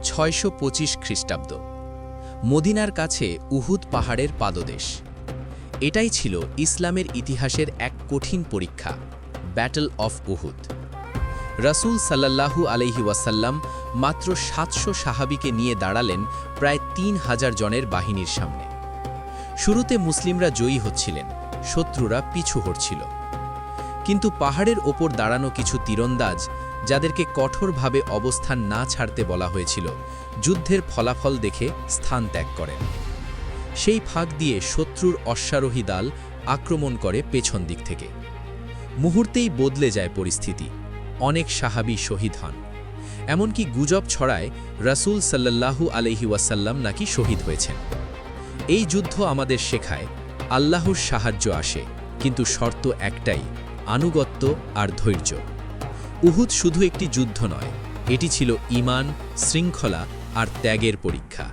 625 খ্রিস্টাব্দ। মদিনার কাছে উহুদ পাহাড়ের পাদদেশ। এটাই ছিল ইসলামের ইতিহাসের এক কঠিন পরীক্ষা, ব্যাটল অফ উহুদ। রাসূল সাল্লাল্লাহু আলাইহি ওয়াসাল্লাম মাত্র 700 সাহাবীকে নিয়ে দাঁড়ালেন প্রায় 3000 জনের বাহিনীর সামনে। শুরুতে মুসলিমরা জয়ী হচ্ছিলেন, শত্রুরা পিছু হটছিল। কিন্তু পাহাড়ের ওপর দাঁড়ানো কিছু তীরন্দাজ, যাদেরকে কঠোরভাবে অবস্থান না ছাড়তে বলা হয়েছিল, যুদ্ধের ফলাফল দেখে স্থান ত্যাগ করেন। সেই ফাঁক দিয়ে শত্রুর অশ্বারোহী দল আক্রমণ করে পেছন দিক থেকে। মুহূর্তেই বদলে যায় পরিস্থিতি, অনেক সাহাবী শহীদ হন। এমনকি গুজব ছড়ায় রাসূল সাল্লাল্লাহু আলাইহি ওয়াসাল্লাম নাকি শহীদ হয়েছেন। এই যুদ্ধ আমাদের শেখায়, আল্লাহর সাহায্য আসে, কিন্তু শর্ত একটাই, আনুগত্য আর ধৈর্য। উহুদ শুধু একটি যুদ্ধ নয়, এটি ছিল ঈমান, শৃঙ্খলা আর ত্যাগের পরীক্ষা।